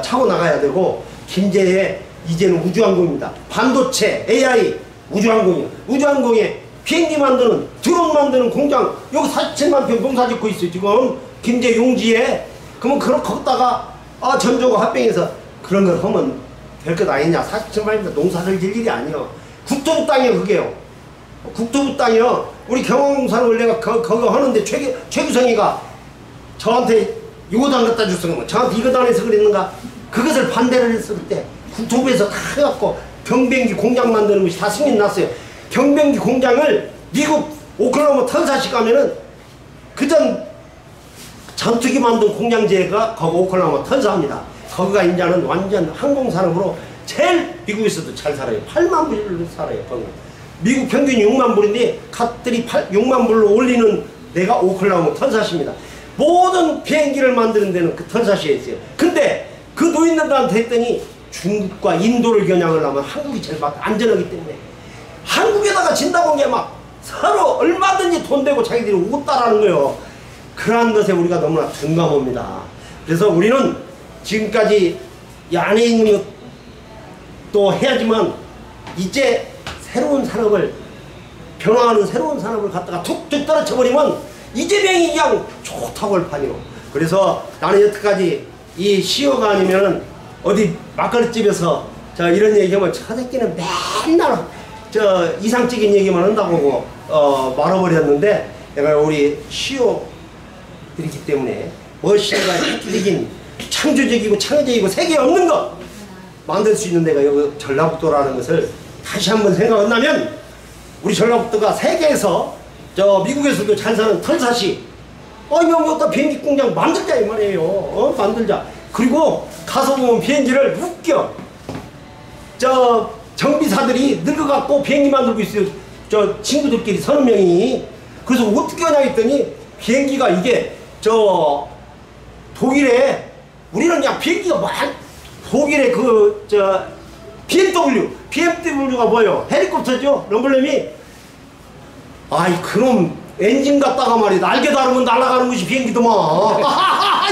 차고 나가야 되고, 김제에 이제는 우주항공입니다. 반도체, AI, 우주항공이요. 우주항공에 비행기 만드는, 드론 만드는 공장, 여기 47만 평 농사 짓고 있어요 지금 김제 용지에. 그러면 거기다가 전조고 합병해서 그런 걸 하면 될 것 아니냐. 47만 평 농사를 질 일이 아니요. 국토부 땅이요 그게요. 국토부 땅이요. 우리 경영사를 내가 거기 하는데 최규성이가 저한테 이거도 안 갖다 줬어. 저한테 이거도 안 해서 그랬는가. 그것을 반대를 했을 때 국토부에서 다 해갖고 경비행기 공장 만드는 것이 다 승인 났어요. 경비행기 공장을 미국 오클라호마 턴사시 가면은 그전 전투기 만든 공장지가 거기 오클라호마 턴사입니다. 거기가 이제는 완전 항공산업으로 제일 미국에서도 잘 살아요. 8만 불로 살아요. 거기. 미국 평균이 6만 불인데 갓들이 6만 불로 올리는 데가 오클라호마 턴사시입니다. 모든 비행기를 만드는 데는 그 턴사시에 있어요. 근데 그 노인들한테 했더니 중국과 인도를 겨냥을 하면 한국이 제일 안전하기 때문에 한국에다가 진다고 게 막 서로 얼마든지 돈 대고 자기들이 웃다라는 거예요. 그러한 것에 우리가 너무나 둔감합니다. 그래서 우리는 지금까지 이 안에 있는 것도 해야지만 이제 새로운 산업을, 변화하는 새로운 산업을 갖다가 툭툭 떨어져버리면 이재명이 그냥 좋다고 할 판이요. 그래서 나는 여태까지 이 시어가 아니면은 어디 막걸리집에서 이런 얘기하면 저 새끼는 맨날 이상적인 얘기만 한다고 말아버렸는데, 내가 우리 시어들이기 때문에 무엇인가 획기적인 창조적이고 창의적이고 세계에 없는 것 만들 수 있는 데가 여기 전라북도라는 것을 다시 한번 생각한다면, 우리 전라북도가 세계에서 미국에서도 잘 사는 털사시 여기다 비행기 공장 만들자 이 말이에요. 만들자. 그리고 가서 보면 비행기를 웃겨. 정비사들이 늙어갖고 비행기 만들고 있어요. 친구들끼리 30명이. 그래서 어떻게 하냐 했더니 비행기가 이게 독일에, 우리는 그냥 비행기가 독일에 BMW가 뭐예요? 헬리콥터죠? 럼블렘이. 아이 그럼 엔진 갖다가 말이야 날개 다르면 날아가는 것이 비행기더만.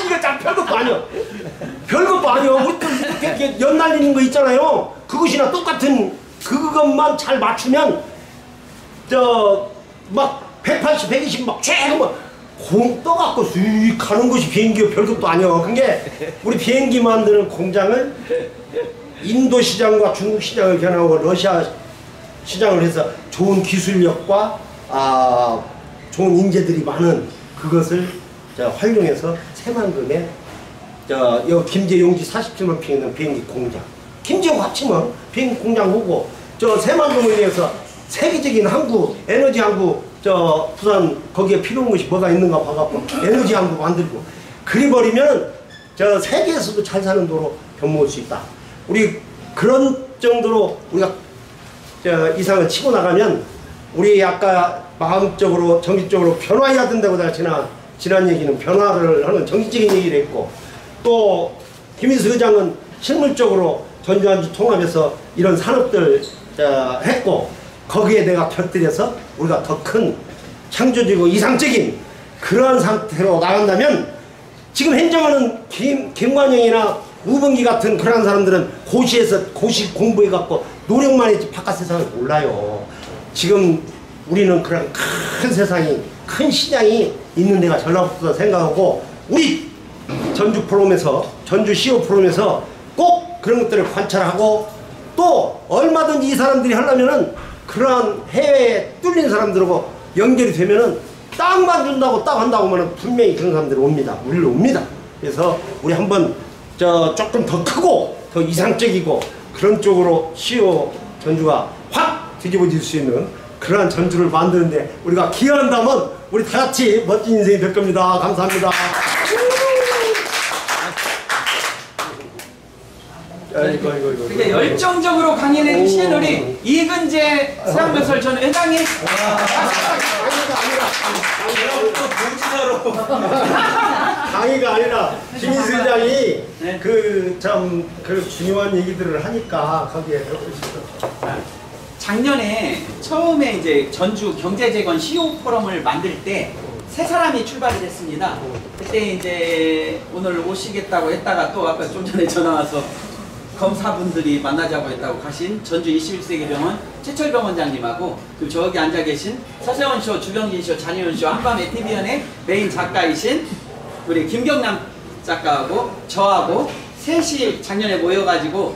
이거 참 별것도 아니야. 별것도 아니야. 이렇게 연 날리는 거 있잖아요. 그것이나 똑같은 그것만 잘 맞추면 막 180, 120 막 쫙 공 떠갖고 쑥 가는 것이 비행기가 별것도 아니야. 그게 우리 비행기 만드는 공장을 인도 시장과 중국 시장을 겨냥하고 러시아 시장을 해서 좋은 기술력과 좋은 인재들이 많은 그것을 활용해서 새만금에 여 김제용지 47만 평 있는 비행기 공장, 김제용 합치면 비행기 공장 오고 새만금을 위해서 세계적인 항구, 에너지 항구, 부산 거기에 필요한 것이 뭐가 있는가 봐갖고 에너지 항구 만들고 그래버리면 세계에서도 잘 사는 도로 변모할 수 있다. 우리 그런 정도로 우리가 이상을 치고 나가면 우리 아까 마음적으로 정신적으로 변화해야 된다고 제가 지난 얘기는 변화를 하는 정신적인 얘기를 했고, 또 김인수 의장은 실물적으로 전주 안주 통합해서 이런 산업들 했고, 거기에 내가 곁들여서 우리가 더 큰 창조적이고 이상적인 그러한 상태로 나간다면, 지금 행정하는 김관영이나 우범기 같은 그런 사람들은 고시 공부해갖고 노력만 했지 바깥 세상을 몰라요. 지금 우리는 그런 큰 세상이, 큰 시장이 있는 데가 전라북도다 생각하고, 우리 전주 포럼에서, 전주 CO 포럼에서 꼭 그런 것들을 관찰하고, 또 얼마든지 이 사람들이 하려면은 그러한 해외에 뚫린 사람들하고 연결이 되면은 땅만 준다고 딱 한다고 하면 분명히 그런 사람들이 옵니다. 우리로 옵니다. 그래서 우리 한번 조금 더 크고 더 이상적이고 그런 쪽으로 CO 전주가 확 뒤집어질 수 있는 그러한 전주를 만드는데 우리가 기여한다면 우리 다 같이 멋진 인생이 될 겁니다. 감사합니다.
그렇게 열정적으로 강연해 주신 우리 이근재 수양면설 전 회장님.
강의가 아니라 김인수 회장이
네.
그 중요한 얘기들을 하니까 거기에
작년에 처음에 이제 전주 경제재건 CO 포럼을 만들 때 세 사람이 출발을 했습니다. 그때 이제 오늘 오시겠다고 했다가 또 아까 좀 전에 전화 와서 검사분들이 만나자고 했다고 가신 전주 21세기 병원 최철병 원장님하고, 그리고 저기 앉아 계신 서세원 쇼, 주병진 쇼, 잔희원 쇼, 한밤의 TV연의 메인 작가이신 우리 김경남 작가하고 저하고 셋이 작년에 모여가지고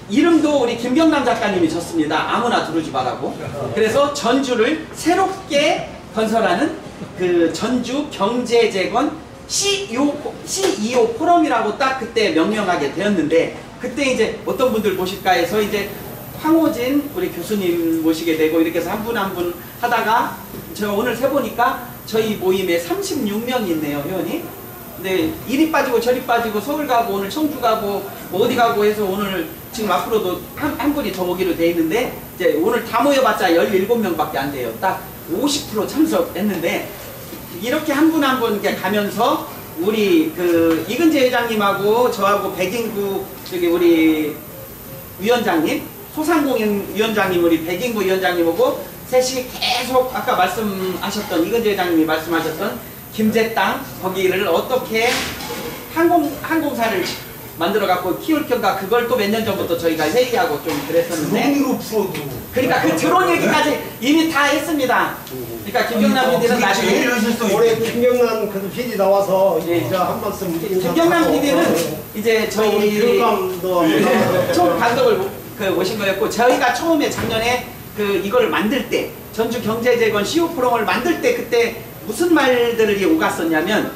이름도 우리 김경남 작가님이 졌습니다. 아무나 두르지 말라고. 그래서 전주를 새롭게 건설하는 그 전주 경제재건 CEO 포럼이라고 딱 그때 명명하게 되었는데, 그때 이제 어떤 분들 모실까 해서 이제 황호진 우리 교수님 모시게 되고 이렇게 해서 한 분 한 분 하다가 제가 오늘 세보니까 저희 모임에 36명이 있네요, 회원이. 근데 이리 빠지고 저리 빠지고 서울 가고 오늘 청주 가고 뭐 어디 가고 해서 오늘 지금 앞으로도 한 분이 더 오기로 돼 있는데, 이제 오늘 다 모여봤자 17명밖에 안 돼요. 딱 50% 참석했는데, 이렇게 한 분 한 분 이렇게 가면서 우리 그 이근재 회장님하고 저하고 백인구 저기 우리 위원장님, 소상공인 위원장님, 우리 백인구 위원장님하고 셋이 계속 아까 말씀하셨던 이근재 회장님이 말씀하셨던 김제 땅 거기를 어떻게 항공사를 만들어 갖고 키울 건가, 그걸 또 몇 년 전부터 저희가 회의하고 좀 그랬었는데,
드론으로 풀어도
그러니까 그 드론 얘기까지 이미 다 했습니다. 그러니까 김경남 PD는 나중에
올해 김경남 그 PD 나와서
네.
이제 한 말씀
김경남 PD는 이제 저희 총 감독을 모신 거였고, 저희가 처음에 작년에 그 이거를 만들 때 전주 경제재건 CO 포럼을 만들 때 그때 무슨 말들이 오갔었냐면,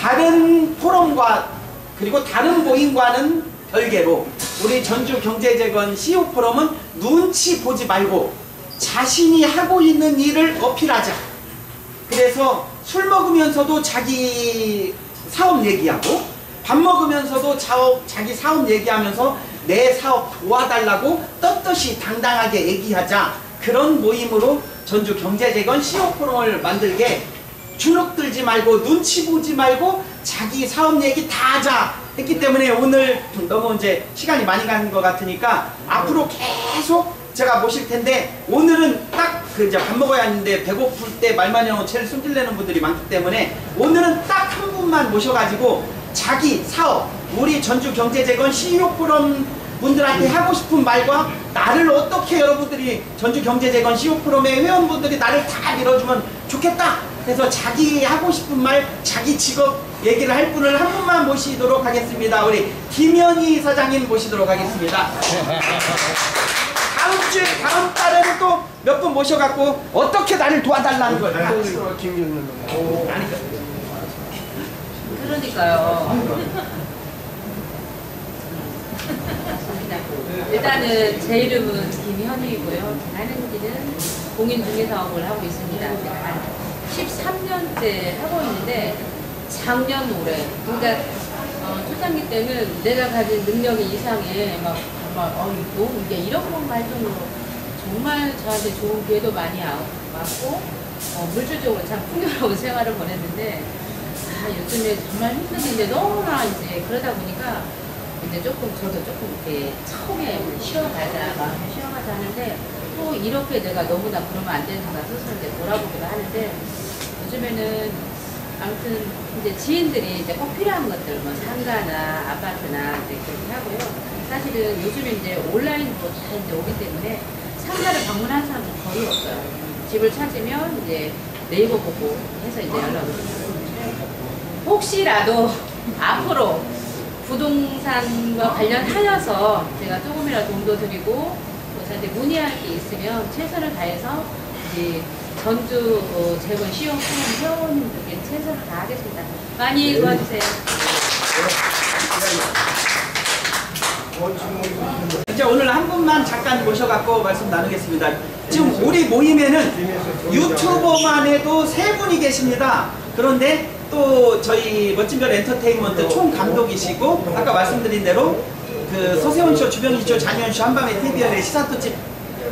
다른 포럼과 그리고 다른 모임과는 별개로 우리 전주 경제재건 CO 포럼은 눈치 보지 말고 자신이 하고 있는 일을 어필하자. 그래서 술 먹으면서도 자기 사업 얘기하고, 밥 먹으면서도 자기 사업 얘기하면서 내 사업 도와달라고 떳떳이 당당하게 얘기하자. 그런 모임으로 전주 경제재건 CO 포럼을 만들게, 주눅들지 말고 눈치 보지 말고 자기 사업 얘기 다 하자 했기 때문에 오늘 너무 이제 시간이 많이 가는 것 같으니까 앞으로 계속 제가 모실 텐데, 오늘은 딱 그 이제 밥 먹어야 하는데 배고플 때 말만 하고 제일 숨질내는 분들이 많기 때문에 오늘은 딱 한 분만 모셔가지고 자기 사업, 우리 전주 경제재건 CEO 포럼 분들한테 하고 싶은 말과 나를 어떻게 여러분들이 전주 경제재건 CO 포럼의 회원분들이 나를 다 밀어주면 좋겠다. 그래서 자기 하고 싶은 말, 자기 직업 얘기를 할 분을 한 분만 모시도록 하겠습니다. 우리 김현희 사장님 모시도록 하겠습니다. 다음 달에는 또 몇 분 모셔갖고 어떻게 나를 도와달라는 걸.
그러니까요. 일단은 제 이름은 김현희이고요. 하는 길은 공인중개사업을 하고 있습니다. 한 13년째 하고 있는데 작년 올해 그러니까 초창기 때는 내가 가진 능력이 이상의 막 너무 이게 이런 것만 할 정도로 정말 저한테 좋은 기회도 많이 왔고 물질적으로 참 풍요로운 생활을 보냈는데 요즘에 정말 힘든 일인데 너무나 이제 그러다 보니까 이제 저도 조금 이렇게 처음에 쉬어가자 마음이 쉬어가자 하는데 또 이렇게 내가 너무나 그러면 안 되는가 스스로 이제 돌아보기도 하는데 요즘에는 아무튼 이제 지인들이 이제 꼭 필요한 것들 뭐 상가나 아파트나 이제 그렇게 하고요. 사실은 요즘에 이제 온라인으로 다 이제 오기 때문에 상가를 방문하는 사람은 거의 없어요. 집을 찾으면 이제 네이버 보고 해서 이제 연락을 주고 혹시라도 앞으로 부동산과 관련하여서 제가 조금이라도 도움도 드리고 또 저한테 문의할 게 있으면 최선을 다해서 이제 전주 재건 시용 회원님들께 최선을 다하겠습니다. 많이 도와주세요.
이제 오늘 한 분만 잠깐 모셔갖고 말씀 나누겠습니다. 지금 우리 모임에는 유튜버만 해도 3분이 계십니다. 그런데 또 저희 멋진별 엔터테인먼트 총감독이시고 아까 말씀드린 대로 그 서세훈쇼, 주병희쇼, 장현쇼, 한밤의 TVN의 시사특집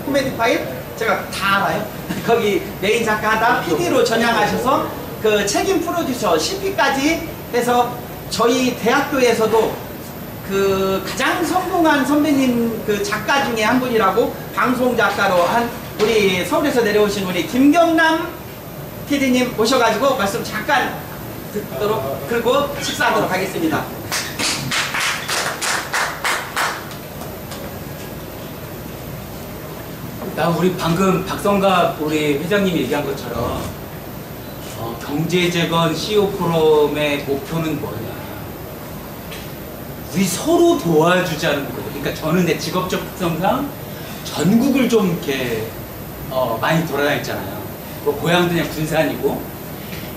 코미디 파일 제가 다 알아요. 거기 메인 작가 하다 PD로 전향하셔서 그 책임 프로듀서 CP까지 해서 저희 대학교에서도 그 가장 성공한 선배님 그 작가 중에 한 분이라고 방송 작가로 한 우리 서울에서 내려오신 우리 김경남 PD님 모셔가지고 말씀 잠깐 듣도록 그리고 식사하도록 하겠습니다.
우리 방금 박성갑 우리 회장님이 얘기한 것처럼 경제재건 CEO 포럼의 목표는 뭐냐? 우리 서로 도와주자는 거예요. 그러니까 저는 내 직업적 특성상 전국을 좀 이렇게 많이 돌아다녔잖아요. 고향도 그냥 군산이고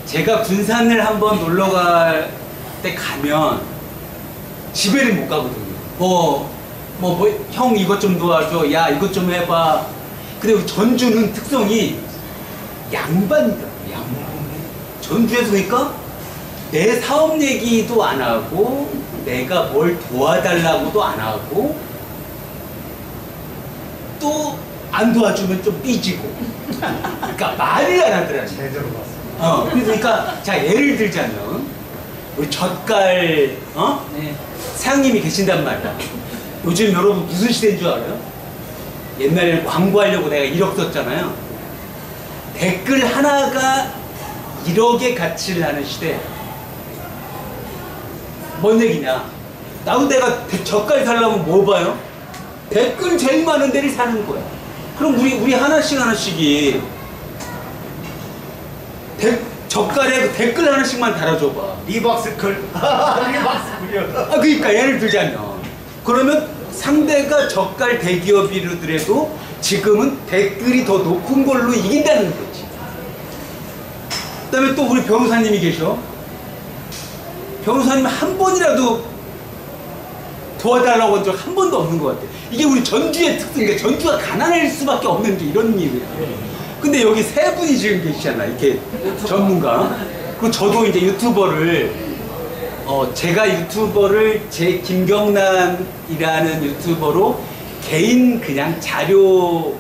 제가 군산을 한번 놀러 갈 때 가면 집에는 못 가거든요. 형 이것 좀 도와줘. 야 이것 좀 해봐. 근데 전주는 특성이 양반이다. 전주에서 그러니까 내 사업 얘기도 안 하고 내가 뭘 도와달라고도 안 하고 또 안 도와주면 좀 삐지고 그러니까 말을 안 하더라고요.
제대로 봤습니다.
그러니까 자 예를 들자면 우리 젓갈 사장님이 계신단 말이야. 요즘 여러분 무슨 시대인 줄 알아요? 옛날에는 광고하려고 내가 1억 썼잖아요. 댓글 하나가 1억의 가치를 하는 시대. 뭔 얘기냐? 나도 내가 젓갈 살려면 뭐 봐요? 댓글 제일 많은 데를 사는 거야. 그럼 우리 하나씩이 젓갈에 댓글 하나씩만 달아줘봐.
리박스클. 리박스클이요.
그러니까 예를 들자면 그러면 상대가 젓갈 대기업이더라도 지금은 댓글이 더 높은 걸로 이긴다는 거지. 그 다음에 또 우리 변호사님이 계셔. 변호사님 한 번이라도 도와달라고 한 적 한 번도 없는 것 같아. 이게 우리 전주의 특징이니까 전주가 가난할 수밖에 없는 게 이런 이유야. 근데 여기 3분이 지금 계시잖아. 이렇게 전문가. 그리고 저도 이제 유튜버를 제가 유튜버를 제 김경남이라는 유튜버로 개인 그냥 자료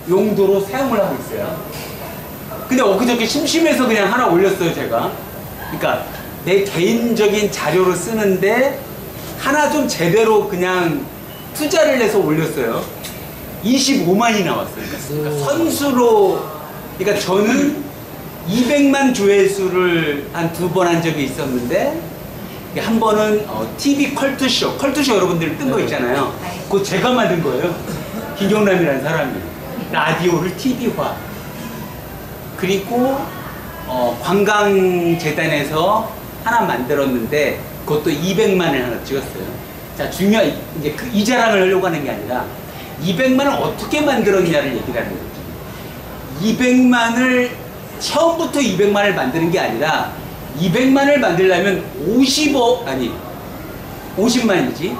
용도로 사용을 하고 있어요. 근데 엊그저께 심심해서 그냥 하나 올렸어요, 제가. 그러니까 내 개인적인 자료를 쓰는데 하나 좀 제대로 그냥 투자를 해서 올렸어요. 25만이 나왔어요. 그러니까 선수로, 그러니까 저는 200만 조회수를 한 2번 한 적이 있었는데, 한 번은 TV 컬투쇼 여러분들 뜬 거 있잖아요. 그거 제가 만든 거예요. 김경남이라는 사람이. 라디오를 TV화. 그리고 관광재단에서 하나 만들었는데 그것도 200만을 하나 찍었어요. 자, 중요한 이제 이 자랑을 하려고 하는 게 아니라 200만을 어떻게 만들었냐를 얘기를 하는 거죠. 200만을 처음부터 200만을 만드는 게 아니라 200만을 만들려면 50만이지.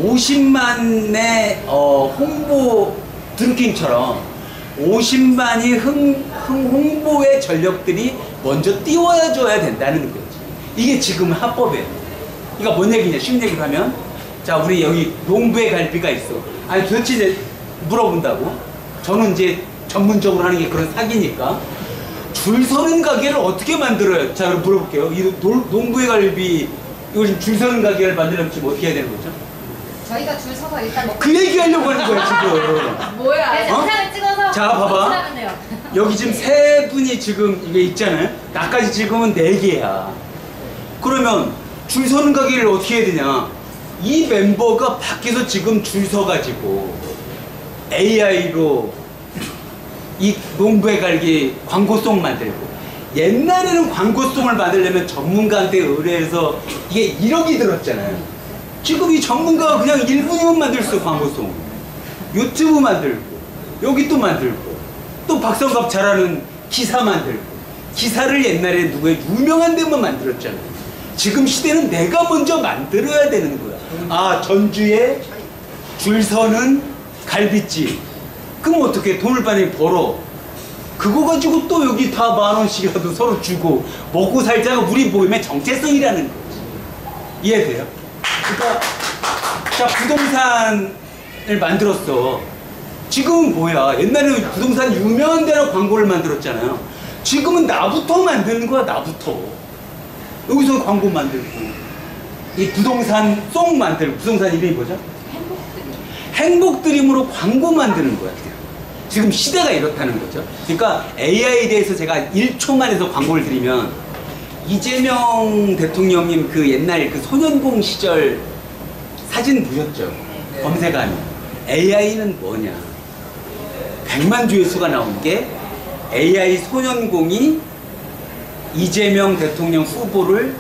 50만의 홍보 드루킹처럼 50만이 홍보의 전력들이 먼저 띄워줘야 된다는 거지. 이게 지금 합법이에요. 이거 뭔 얘기냐? 쉬운 얘기로 하면, 자, 우리 여기 농부의 갈비가 있어. 아니, 도대체 이제 물어본다고? 저는 이제 전문적으로 하는 게 그런 사기니까. 줄 서는 가게를 어떻게 만들어요? 자, 그럼 물어볼게요. 이 농부의 갈비, 이거 지금 줄 서는 가게를 만들려면 지금 어떻게 해야 되는 거죠?
저희가 줄 서서 일단 먹고
그 얘기 하려고 하는 거야, 지금.
뭐야?
네, 영상을 찍어서
자, 봐봐.
하면 돼요.
여기 지금 세 분이 지금 이게 있잖아요. 나까지 지금은 4개야. 그러면 줄 서는 가게를 어떻게 해야 되냐? 이 멤버가 밖에서 지금 줄 서가지고 AI로 이 농부의 갈기 광고송 만들고, 옛날에는 광고송을 만들려면 전문가한테 의뢰해서 이게 1억이 들었잖아요. 지금 이 전문가가 그냥 1분이면 만들 수 있어. 광고송, 유튜브 만들고, 여기 또 만들고, 또 박성갑 잘하는 기사 만들고. 기사를 옛날에 누구의 유명한 데만 만들었잖아요. 지금 시대는 내가 먼저 만들어야 되는 거야. 아, 전주에 줄 서는 갈비집. 그럼 어떻게 돈을 많이 벌어? 그거 가지고 또 여기 다 10,000원씩이라도 서로 주고 먹고 살자가 우리 모임의 정체성이라는 거지. 이해돼요? 그러니까 자, 부동산을 만들었어. 지금은 뭐야? 옛날에는 부동산 유명한 데로 광고를 만들었잖아요. 지금은 나부터 만드는 거야. 나부터 여기서 광고 만들고, 이 부동산 송 만들고. 부동산 이름이 뭐죠? 행복드림으로 광고 만드는 거야. 지금 시대가 이렇다는 거죠. 그러니까 AI에 대해서 제가 1초만 해서 광고를 드리면, 이재명 대통령님 그 옛날 그 소년공 시절 사진 보셨죠? 검색하면 AI는 뭐냐? 100만 조회수가 나온 게 AI 소년공이 이재명 대통령 후보를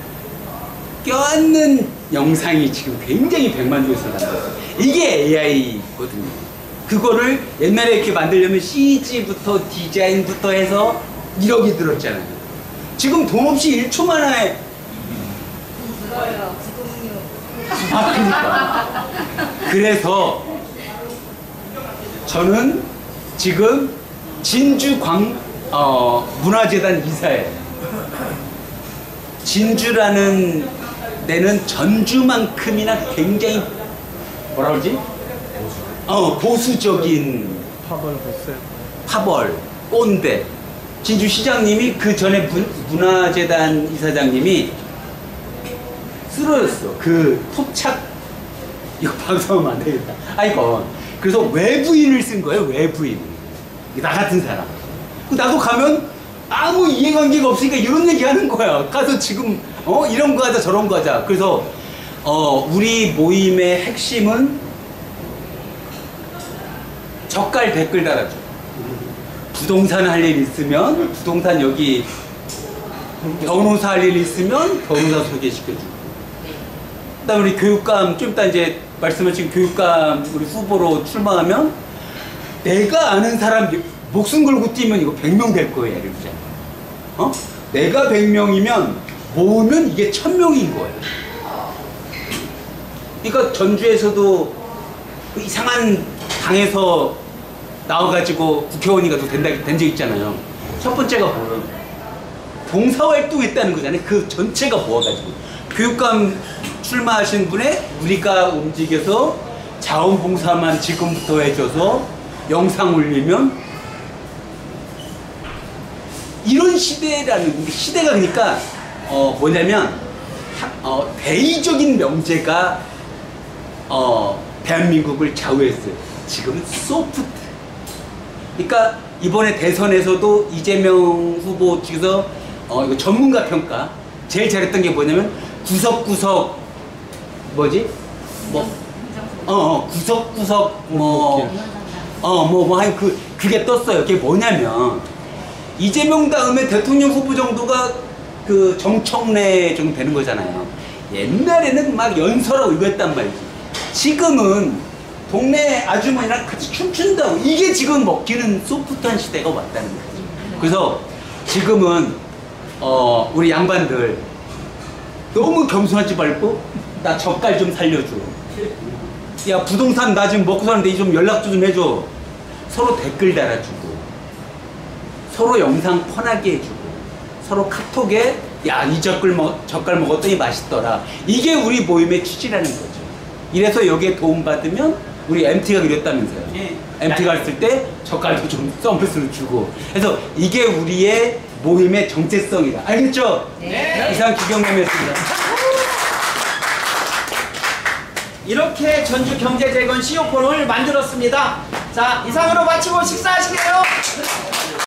껴안는 영상이 지금 굉장히 100만 조회수가 나왔어요. 이게 AI거든요. 그거를 옛날에 이렇게 만들려면 CG부터 디자인부터 해서 1억이 들었잖아요. 지금 돈 없이 1초 만에.
들어요. 지금요.
아, 그러니까. 그래서 저는 지금 진주 문화재단 이사예요. 진주라는 데는 전주만큼이나 굉장히 뭐라 그러지? 보수적인 파벌, 꼰대. 진주시장님이 그 전에 문화재단 이사장님이 쓰러졌어. 그 토착, 이거 방송하면 안 되겠다. 아이고. 그래서 외부인을 쓴 거예요. 외부인. 나 같은 사람. 나도 가면 아무 이해관계가 없으니까 이런 얘기 하는 거야. 가서 지금 이런 거 하자 저런 거 하자. 그래서 우리 모임의 핵심은 젓갈 댓글 달아줘. 부동산 할 일 있으면 부동산, 여기 변호사 할 일 있으면 변호사 소개시켜주고, 그 다음에 우리 교육감, 좀 이따 이제 말씀하신 교육감 우리 후보로 출마하면 내가 아는 사람 목숨 걸고 뛰면 이거 100명 될 거예요. 예를 들자. 내가 100명이면 모으면 이게 1000명인 거예요. 그러니까 전주에서도 그 이상한 당에서 나와가지고 국회의원이 가도 된 적 있잖아요. 첫 번째가 뭐예요? 봉사활동 했다는 거잖아요. 그 전체가 모아가지고. 교육감 출마하신 분의 우리가 움직여서 자원봉사만 지금부터 해줘서 영상 올리면, 이런 시대라는 게, 시대가 그러니까 뭐냐면 대의적인 명제가 대한민국을 좌우했어요. 지금은 소프트. 그러니까 이번에 대선에서도 이재명 후보 측에서 이거 전문가 평가 제일 잘했던 게 뭐냐면 구석구석 뭐지? 구석구석 그게 떴어요. 그게 뭐냐면 이재명 다음에 대통령 후보 정도가 그 정청래 정도 되는 거잖아요. 옛날에는 막 연설하고 이거 했단 말이지. 지금은 동네 아주머니랑 같이 춤춘다고. 이게 지금 먹히는 소프트한 시대가 왔다는 거죠. 그래서 지금은 우리 양반들 너무 겸손하지 말고 나 젓갈 좀 살려줘. 야 부동산 나 지금 먹고 사는데 좀 연락 좀 해줘. 서로 댓글 달아주고 서로 영상 편하게 해주고 서로 카톡에 야 이 젓갈 먹었더니 맛있더라. 이게 우리 모임의 취지라는 거죠. 이래서 여기에 도움받으면 우리 MT가 그랬다면서요.
예.
MT가 했을 때 젓갈도 좀 서비스를 주고. 그래서 이게 우리의 모임의 정체성이다. 알겠죠?
네.
이상 기경남이었습니다.
이렇게 전주 경제재건 CEO 포럼을 만들었습니다. 자, 이상으로 마치고 식사하시게요.